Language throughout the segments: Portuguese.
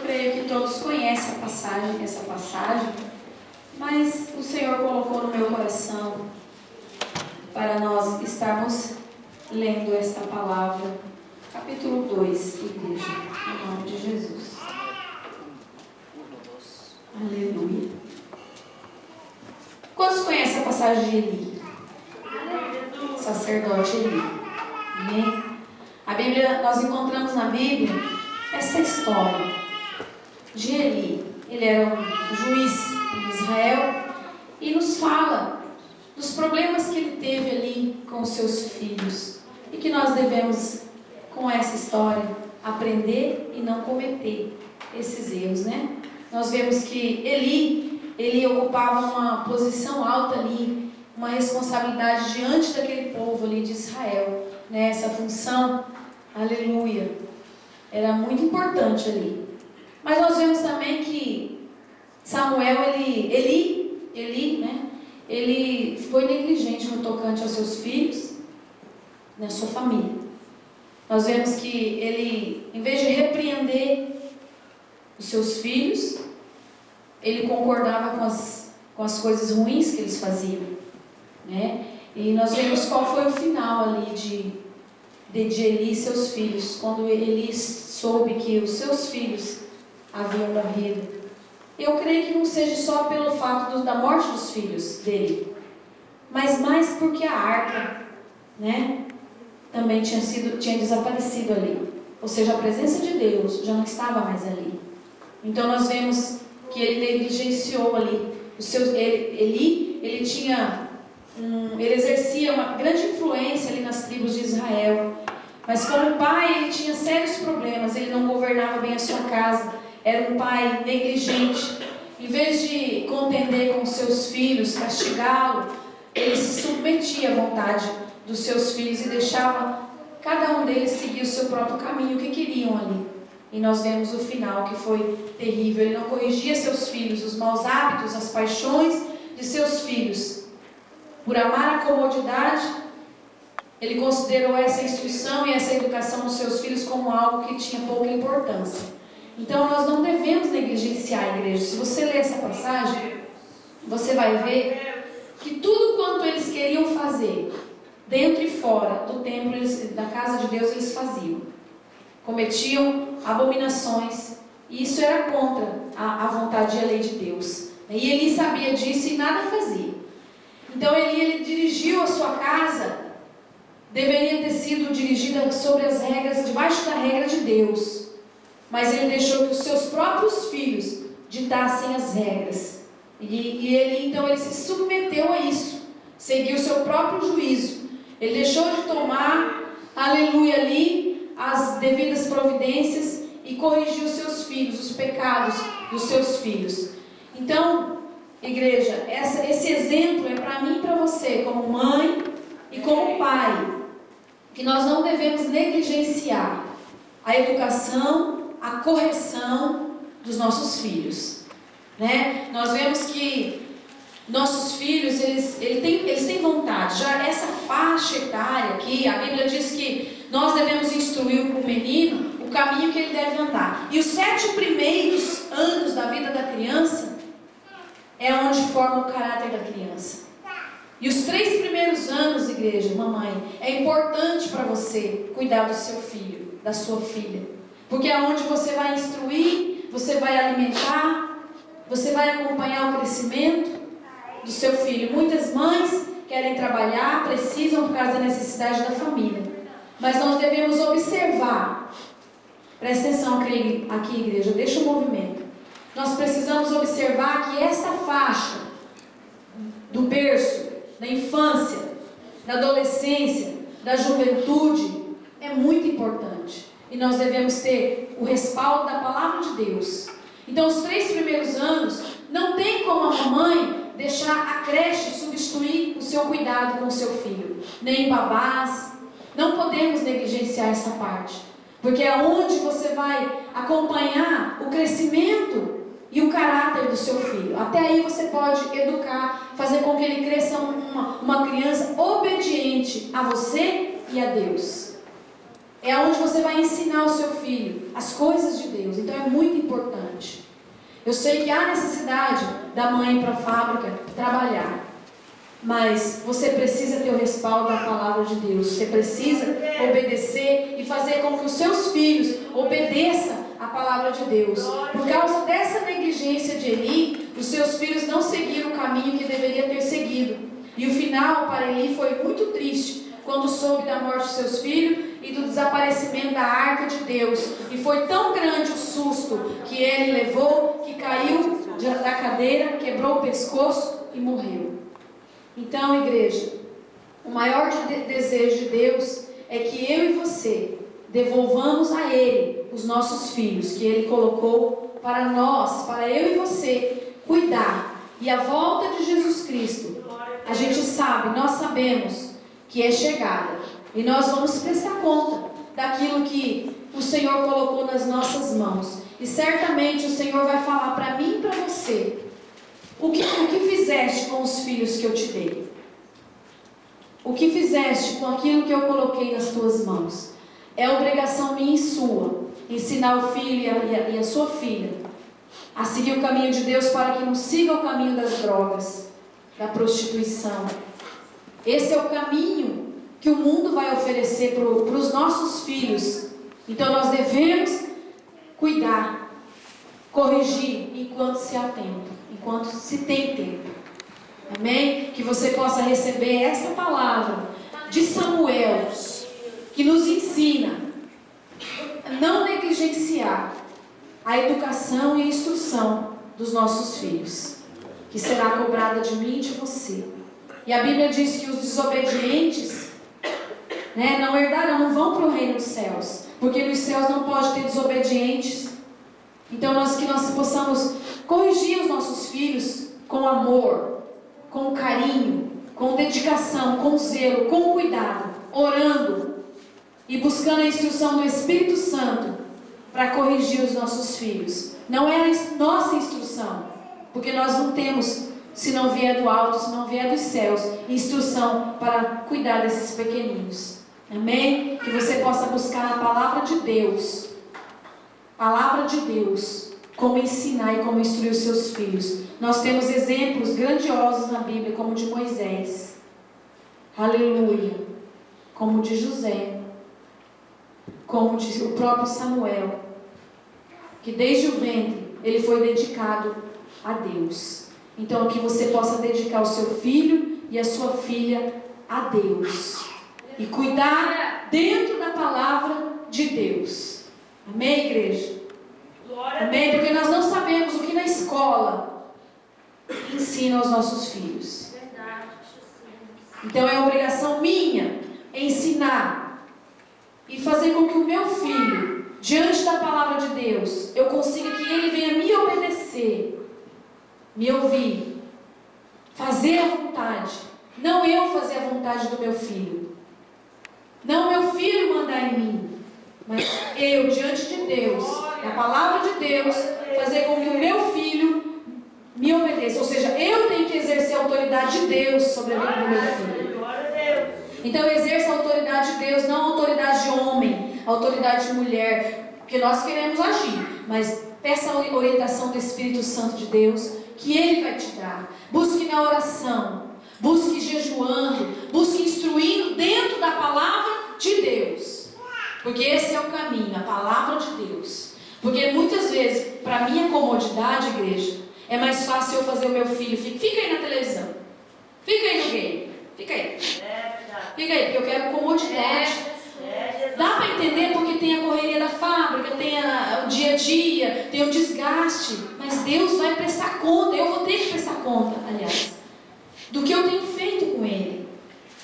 creio que todos conhecem essa passagem, mas o Senhor colocou no meu coração para nós estarmos lendo esta palavra. Capítulo 2, igreja, em nome de Jesus. Aleluia. Quantos conhecem a passagem de Eli? Sacerdote Eli. Amém? A Bíblia, nós encontramos na Bíblia essa história de Eli. Ele era um juiz em Israel e nos fala dos problemas que ele teve ali com os seus filhos e que nós devemos, com essa história, aprender e não cometer esses erros, né? Nós vemos que Eli ocupava uma posição alta ali, uma responsabilidade diante daquele povo ali de Israel, né? Essa função, aleluia, era muito importante ali. Mas nós vemos também que Samuel, ele foi negligente no tocante aos seus filhos, na sua família. Nós vemos que ele, em vez de repreender os seus filhos, ele concordava com as coisas ruins que eles faziam, né? E nós vemos qual foi o final ali de Eli e seus filhos, quando Eli soube que os seus filhos haviam morrido. Eu creio que não seja só pelo fato da morte dos filhos dele, mas mais porque a arca, né, também tinha desaparecido ali. Ou seja, a presença de Deus já não estava mais ali. Então nós vemos que ele negligenciou ali. Ele exercia uma grande influência ali nas tribos de Israel. Mas como pai, ele tinha sérios problemas. Ele não governava bem a sua casa. Era um pai negligente. Em vez de contender com seus filhos, castigá-lo, ele se submetia à vontade dos seus filhos e deixava cada um deles seguir o seu próprio caminho, o que queriam ali. E nós vemos o final, que foi terrível. Ele não corrigia seus filhos, os maus hábitos, as paixões de seus filhos. Por amar a comodidade, ele considerou essa instrução e essa educação dos seus filhos como algo que tinha pouca importância. Então nós não devemos negligenciar a igreja. Se você ler essa passagem, você vai ver que tudo quanto eles queriam fazer, dentro e fora do templo, da casa de Deus, eles faziam. Cometiam abominações, e isso era contra a vontade e a lei de Deus. E Eli sabia disso e nada fazia. Então ele dirigiu a sua casa, deveria ter sido dirigida sobre as regras, debaixo da regra de Deus. Mas ele deixou que os seus próprios filhos ditassem as regras. E ele se submeteu a isso, seguiu o seu próprio juízo. Ele deixou de tomar, aleluia, ali as devidas providências e corrigiu os seus filhos, os pecados dos seus filhos. Então, igreja, esse exemplo é para mim e para você, como mãe e como pai, que nós não devemos negligenciar a educação, a correção dos nossos filhos, né? Nós vemos que nossos filhos, eles têm vontade. Já essa faixa etária aqui, a Bíblia diz que nós devemos instruir o menino o caminho que ele deve andar. E os 7 primeiros anos da vida da criança é onde forma o caráter da criança. E os 3 primeiros anos, igreja, mamãe, é importante para você cuidar do seu filho, da sua filha. Porque é onde você vai instruir, você vai alimentar, você vai acompanhar o crescimento do seu filho. Muitas mães querem trabalhar, precisam por causa da necessidade da família. Mas nós devemos observar. Presta atenção aqui, igreja, deixa o movimento. Nós precisamos observar que esta faixa do berço, da infância, da adolescência, da juventude, é muito importante. E nós devemos ter o respaldo da palavra de Deus. Então, os 3 primeiros anos, não tem como a mamãe deixar a creche substituir o seu cuidado com o seu filho. Nem babás. Não podemos negligenciar essa parte. Porque é onde você vai acompanhar o crescimento e o caráter do seu filho. Até aí você pode educar, fazer com que ele cresça uma criança obediente a você e a Deus. É onde você vai ensinar o seu filho as coisas de Deus. Então é muito importante. Eu sei que há necessidade da mãe ir para a fábrica trabalhar. Mas você precisa ter o respaldo da palavra de Deus. Você precisa obedecer e fazer com que os seus filhos obedeçam a palavra de Deus. Por causa dessa negligência de Eli, os seus filhos não seguiram o caminho que deveria ter seguido. E o final para Eli foi muito triste, quando soube da morte de seus filhos e do desaparecimento da arca de Deus. E foi tão grande o susto que ele levou, que caiu da cadeira, quebrou o pescoço e morreu. Então, igreja, o maior desejo de Deus é que eu e você devolvamos a Ele os nossos filhos, que Ele colocou para nós, para eu e você cuidar. E a volta de Jesus Cristo, a gente sabe, nós sabemos que é chegada. E nós vamos prestar conta daquilo que o Senhor colocou nas nossas mãos. E certamente o Senhor vai falar para mim e para você: o que fizeste com os filhos que eu te dei? O que fizeste com aquilo que eu coloquei nas tuas mãos? É obrigação minha e sua ensinar o filho e a sua filha a seguir o caminho de Deus, para que não siga o caminho das drogas, da prostituição. Esse é o caminho que o mundo vai oferecer para os nossos filhos. Então nós devemos cuidar, corrigir enquanto se há tempo, enquanto se tem tempo. Amém? Que você possa receber essa palavra de Samuel, que nos ensina a não negligenciar a educação e a instrução dos nossos filhos, que será cobrada de mim e de você. E a Bíblia diz que os desobedientes, não herdarão, não vão para o reino dos céus, porque nos céus não pode ter desobedientes. Então que nós possamos corrigir os nossos filhos com amor, com carinho, com dedicação, com zelo, com cuidado, orando e buscando a instrução do Espírito Santo para corrigir os nossos filhos. Não é a nossa instrução, porque nós não temos, se não vier do alto, se não vier dos céus, instrução para cuidar desses pequeninos. Amém? Que você possa buscar na palavra de Deus, como ensinar e como instruir os seus filhos. Nós temos exemplos grandiosos na Bíblia, como o de Moisés, aleluia, como o de José, como o de o próprio Samuel, que desde o ventre ele foi dedicado a Deus. Então que você possa dedicar o seu filho e a sua filha a Deus e cuidar dentro da palavra de Deus. Amém, igreja? Amém? Porque nós não sabemos o que na escola ensina aos nossos filhos. Então é obrigação minha ensinar e fazer com que o meu filho, diante da palavra de Deus, eu consiga que ele venha me obedecer, me ouvir, fazer a vontade. Não eu fazer a vontade do meu filho, não meu filho mandar em mim, mas eu, diante de Deus, na palavra de Deus, fazer com que o meu filho me obedeça. Ou seja, eu tenho que exercer a autoridade de Deus sobre a vida do meu filho. Então eu exerço a autoridade de Deus, não a autoridade de homem, a autoridade de mulher, porque nós queremos agir, mas peça a orientação do Espírito Santo de Deus, que Ele vai te dar. Busque na oração, busque jejuando, busque instruindo dentro da palavra de Deus, porque esse é o caminho, a palavra de Deus. Porque muitas vezes, para minha comodidade, igreja, é mais fácil eu fazer o meu filho, fica aí na televisão, fica aí no game, fica aí, porque eu quero comodidade. Dá para entender, porque tem a correria da fábrica, tem o dia a dia, tem o desgaste, mas Deus vai prestar conta, eu vou ter que prestar conta, aliás, do que eu tenho feito com Ele.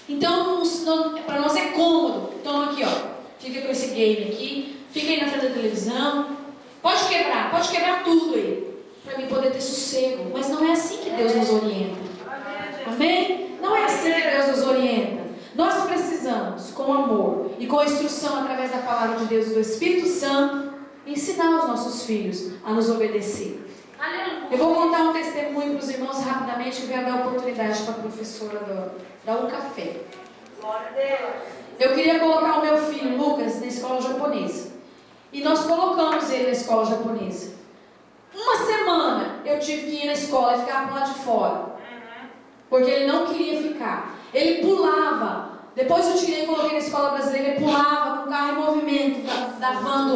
Então, para nós é cômodo. Toma aqui, fica com esse game aqui, fica aí na frente da televisão, pode quebrar tudo aí, para mim poder ter sossego. Mas não é assim que Deus nos orienta. Amém? Não é assim que Deus nos orienta. Nós precisamos, com amor e com a instrução através da palavra de Deus e do Espírito Santo, ensinar os nossos filhos a nos obedecer. Eu vou contar um testemunho para os irmãos rapidamente, e quero dar oportunidade para a professora da UCafé. Glória a Deus. Eu queria colocar o meu filho, Lucas, na escola japonesa. E nós colocamos ele na escola japonesa. Uma semana eu tive que ir na escola e ficar pro lado de fora. Porque ele não queria ficar. Ele pulava. Depois eu tirei e coloquei na escola brasileira. Ele pulava com o carro em movimento da van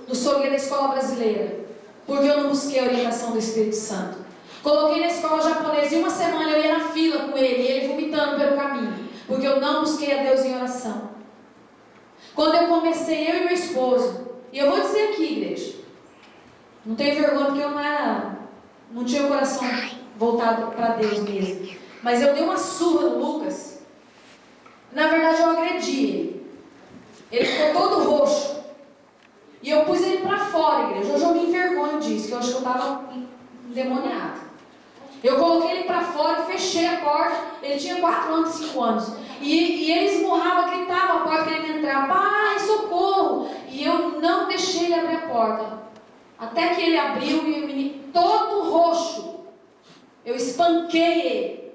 do sogro da escola brasileira. Porque eu não busquei a orientação do Espírito Santo. Coloquei na escola japonesa e uma semana eu ia na fila com ele. E ele vomitando pelo caminho. Porque eu não busquei a Deus em oração. Quando eu comecei, eu e meu esposo. E eu vou dizer aqui, igreja. Não tenho vergonha porque eu não tinha o coração voltado para Deus mesmo. Mas eu dei uma surra no Lucas. Na verdade eu agredi ele. Ele ficou todo roxo. E eu pus ele para fora, igreja. Hoje eu me envergonho disso, que eu acho que eu estava endemoniada. Eu coloquei ele para fora e fechei a porta. Ele tinha 4 anos, 5 anos. E ele esmurrava, gritava a porta querendo entrar. Pai, socorro! E eu não deixei ele abrir a porta. Até que ele abriu e o menino todo roxo. Eu espanquei ele.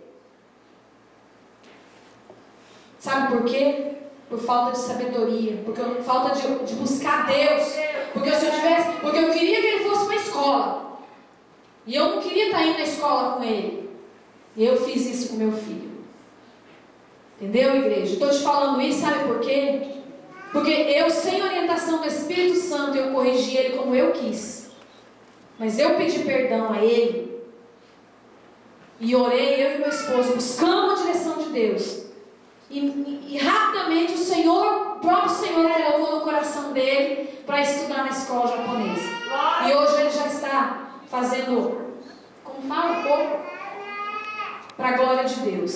Sabe por quê? Por falta de sabedoria. Por falta de buscar Deus. Porque eu queria que ele fosse para a escola. E eu não queria estar indo na escola com ele. E eu fiz isso com meu filho. Entendeu, igreja? Estou te falando isso, sabe por quê? Porque eu, sem orientação do Espírito Santo, eu corrigi ele como eu quis. Mas eu pedi perdão a ele. E orei, eu e meu esposo, buscamos a direção de Deus. E rapidamente o próprio Senhor colocou no coração dele para estudar na escola japonesa. E hoje ele já está fazendo, como fala um pouco, para a glória de Deus.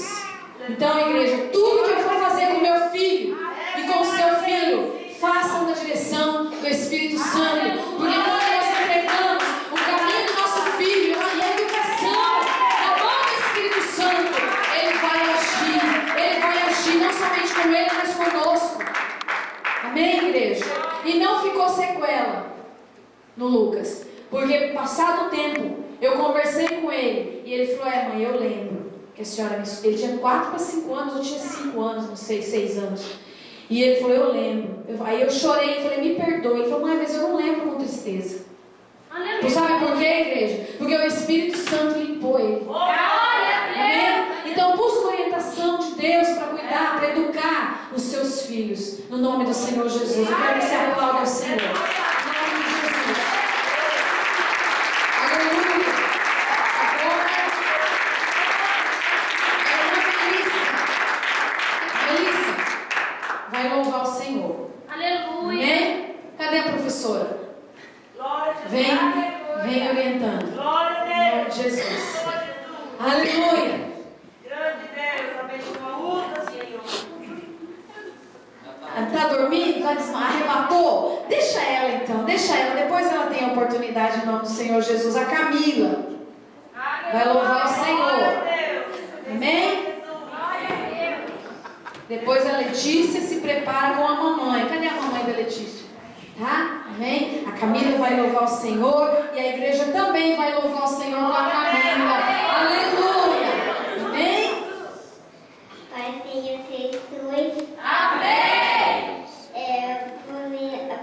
Então, igreja, tudo que eu for fazer com meu filho e com o seu filho, façam na direção do Espírito Santo. Porque quando nós entregamos o caminho do nosso filho e a educação na mão do Espírito Santo, ele vai agir não somente com ele, mas conosco. Amém, igreja? E não ficou sequela no Lucas. Porque passado o tempo, eu conversei com ele e ele falou: mãe, eu lembro que a senhora ele tinha 4 para 5 anos, eu tinha 5 anos, não sei, 6 anos. E ele falou: eu lembro. Aí eu chorei e falei: me perdoe. Ele falou: mãe, mas eu não lembro com tristeza. Aleluia. Sabe por quê, igreja? Porque o Espírito Santo limpou ele. Amém? Então busca a orientação de Deus para cuidar, para educar os seus filhos. No nome do Senhor Jesus. Eu quero que você aplaude ao Senhor. No nome de Jesus. Aleluia. Melissa vai louvar o Senhor. Aleluia. Amém? Cadê a professora? Vem orientando. Glória a Deus. Em nome de Jesus. Aleluia. Grande Deus, abençoa, usa, Senhor. Está dormindo? Arrebatou? Deixa ela então, deixa ela. Depois ela tem a oportunidade em nome do Senhor Jesus. A Camila vai louvar o Senhor. Amém? Depois a Letícia se prepara com a mamãe. Cadê a mamãe da Letícia? Tá? Amém? A Camila vai louvar o Senhor. E a igreja também vai louvar o Senhor com a Camila. Aleluia! Amém? Pai, Senhor, Jesus. Amém.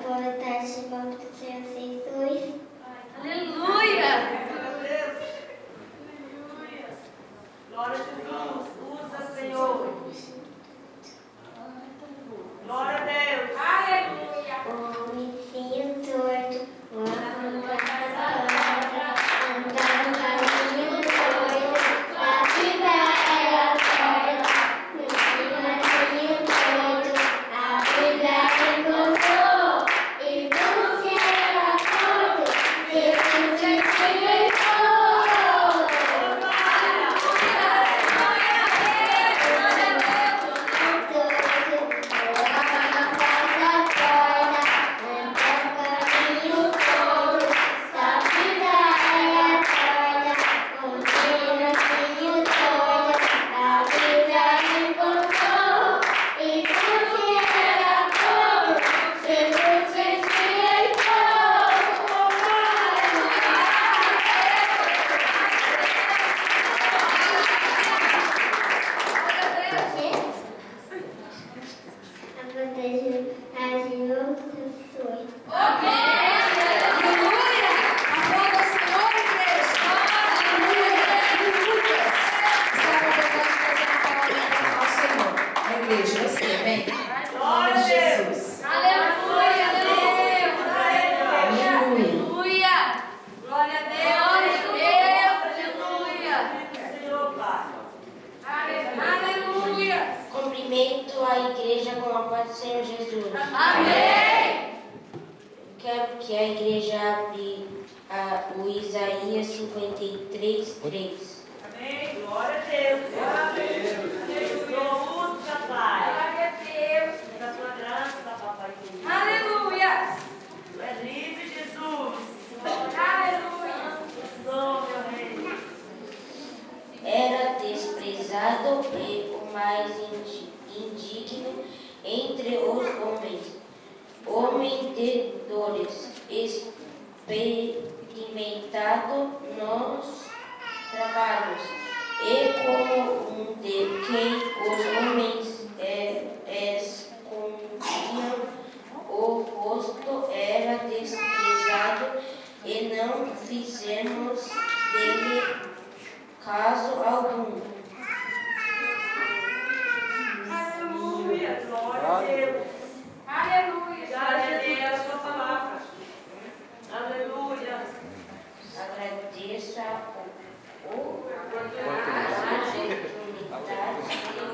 Boa tarde, irmão do Senhor Jesus. Aleluia. Glória a Jesus. Usa, Senhor. Glória a Deus. Aleluia. Homenzinho torto, andando caminho torto, a vida era torta, que a igreja abre o Isaías 53:3. Amém. Glória a Deus. Glória a Deus. Jesus, papai. Glória a Deus. Da tua graça, papai. Aleluia. Tu és livre, Jesus. Aleluia. Sou, meu rei. Era desprezado e o mais indigno entre os homens, homem de dores, experimentado nos trabalhos, e como um de quem os homens escondiam o rosto, era desprezado, e não fizemos dele caso algum. Aleluia. Glória a Deus. Aleluia. Glória a Deus, a tua palavra. Aleluia. Agradeça a oportunidade em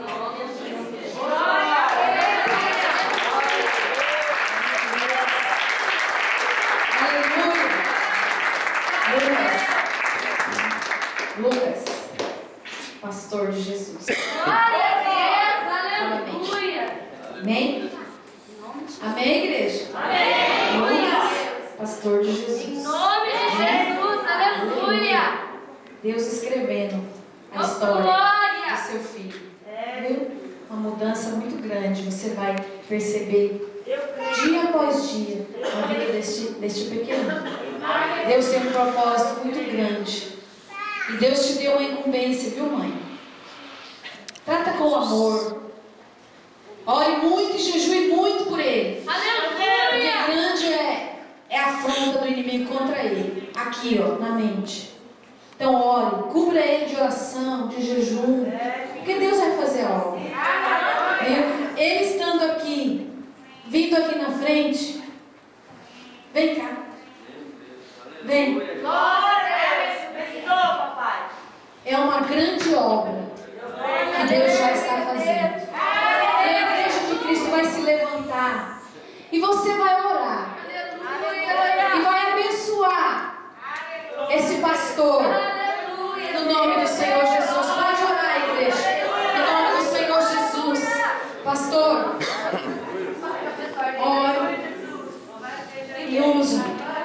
nome de Jesus. Aleluia. Lucas, pastor de Jesus. Glória a Deus. Aleluia. Amém? Amém, igreja? Amém. Lucas, pastor de Em Jesus. nome de Jesus. Aleluia. Deus escrevendo a Oh, história glória. do seu filho. Viu? Uma mudança muito grande. Você vai perceber dia após dia na vida deste pequeno. Deus tem um propósito muito grande. E Deus te deu uma incumbência, viu, mãe? Trata com amor. Ore muito e jejue muito por ele. Porque Aleluia. grande é a afronta do inimigo contra ele. Aqui, ó, na mente. Então ore, cubra ele de oração, de jejum. Porque Deus vai fazer a obra. Viu? Ele estando aqui, vindo aqui na frente. Vem cá. Vem. Glória a Deus. Abençoa, papai. É uma grande obra que Deus já está fazendo. E a igreja de Cristo vai se levantar. E você vai orar. E vai abençoar esse pastor.